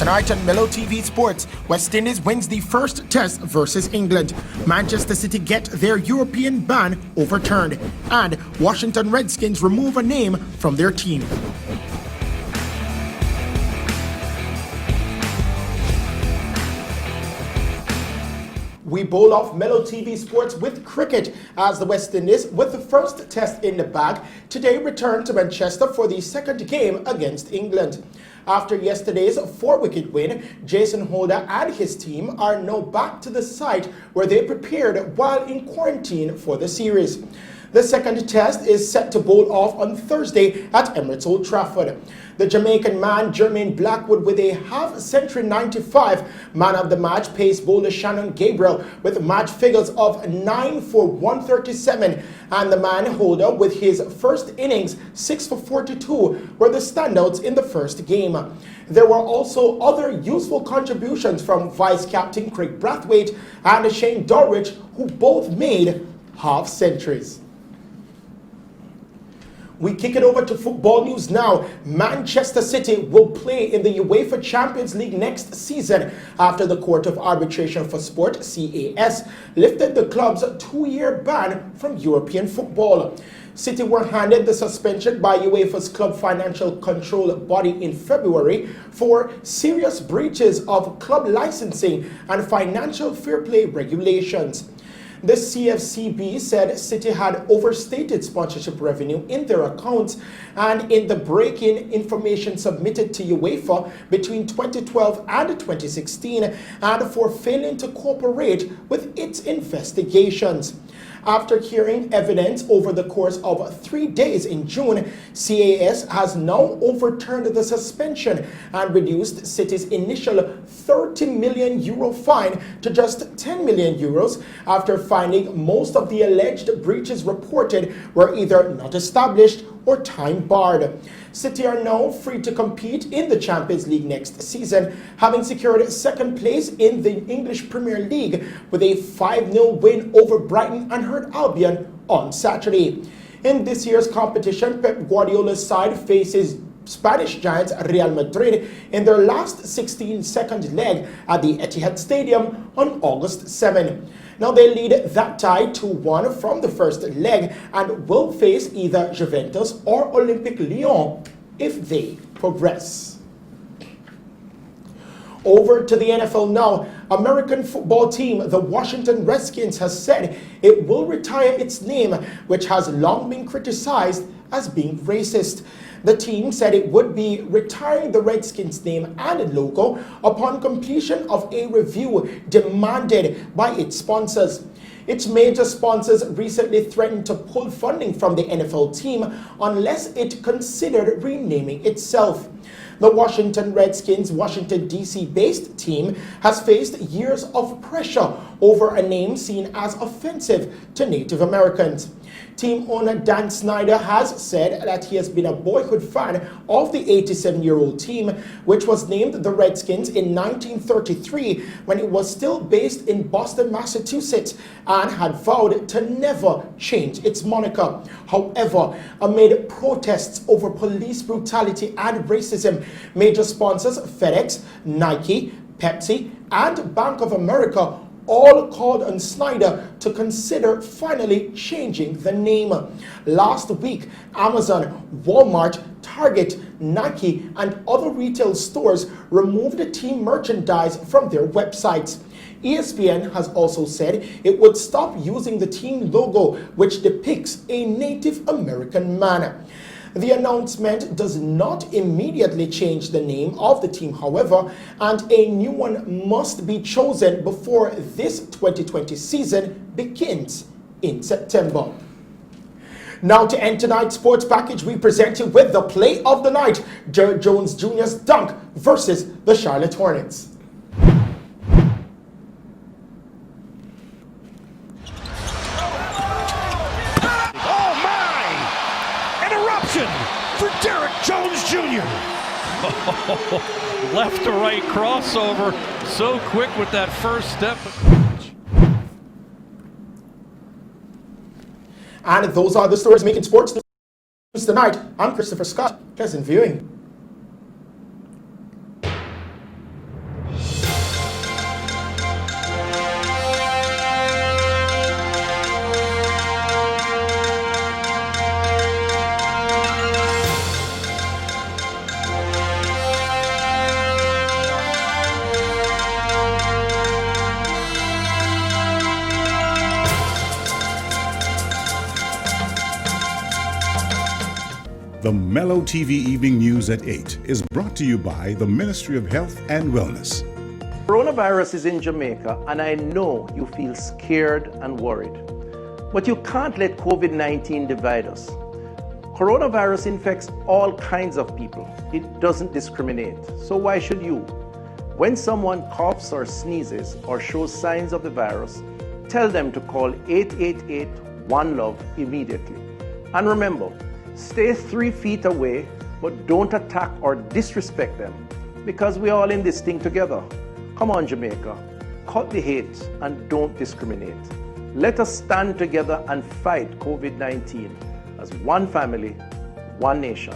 Tonight on Mello TV Sports, West Indies wins the first test versus England. Manchester City get their European ban overturned. And Washington Redskins remove a name from their team. We bowl off Mello TV Sports with cricket as the West Indies, with the first test in the bag, today return to Manchester for the second game against England. After yesterday's 4-wicket win, Jason Holder and his team are now back to the site where they prepared while in quarantine for the series. The second test is set to bowl off on Thursday at Emirates Old Trafford. The Jamaican man Jermaine Blackwood with a half-century 95, man of the match pace bowler Shannon Gabriel with match figures of 9 for 137, and the man Holder with his first innings 6 for 42 were the standouts in the first game. There were also other useful contributions from vice-captain Craig Brathwaite and Shane Dorridge, who both made half-centuries. We kick it over to football news now. Manchester City will play in the UEFA Champions League next season after the Court of Arbitration for Sport, CAS, lifted the club's 2-year ban from European football. City were handed the suspension by UEFA's club financial control body in February for serious breaches of club licensing and financial fair play regulations. The CFCB said City had overstated sponsorship revenue in their accounts and in the break-in information submitted to UEFA between 2012 and 2016, and for failing to cooperate with its investigations. After hearing evidence over the course of 3 days in June, CAS has now overturned the suspension and reduced City's initial €30 million fine to just €10 million after finding most of the alleged breaches reported were either not established or time barred. City are now free to compete in the Champions League next season, having secured second place in the English Premier League with a 5-0 win over Brighton and Hove Albion on Saturday. In this year's competition, Pep Guardiola's side faces Spanish giants Real Madrid in their last 16-second leg at the Etihad Stadium on August 7. Now they lead that tie 2-1 from the first leg and will face either Juventus or Olympique Lyon if they progress. Over to the NFL now. American football team, the Washington Redskins, has said it will retire its name, which has long been criticized as being racist. The team said it would be retiring the Redskins name and logo upon completion of a review demanded by its sponsors. Its major sponsors recently threatened to pull funding from the NFL team unless it considered renaming itself. The Washington Redskins, Washington, D.C. based team has faced years of pressure over a name seen as offensive to Native Americans. Team owner Dan Snyder has said that he has been a boyhood fan of the 87-year-old team, which was named the Redskins in 1933 when it was still based in Boston, Massachusetts, and had vowed to never change its moniker. However, amid protests over police brutality and racism, major sponsors FedEx, Nike, Pepsi, and Bank of America all called on Snyder to consider finally changing the name. Last week, Amazon, Walmart, Target, Nike, and other retail stores removed the team merchandise from their websites. ESPN has also said it would stop using the team logo, which depicts a Native American man. The announcement does not immediately change the name of the team, however, and a new one must be chosen before this 2020 season begins in September. Now to end tonight's sports package, we present you with the play of the night, Derek Jones Jr.'s dunk versus the Charlotte Hornets. For Derek Jones Jr. Left to right crossover, so quick with that first step. And those are the stories making sports news tonight. I'm Christopher Scott. Pleasant viewing. The Mello TV Evening News at 8 is brought to you by the Ministry of Health and Wellness. Coronavirus is in Jamaica, and I know you feel scared and worried. But you can't let COVID-19 divide us. Coronavirus infects all kinds of people. It doesn't discriminate. So why should you? When someone coughs or sneezes or shows signs of the virus, tell them to call 888-1-LOVE immediately. And remember, stay 3 feet away, but don't attack or disrespect them, because we're all in this thing together. Come on, Jamaica, cut the hate and don't discriminate. Let us stand together and fight COVID-19 as one family, one nation.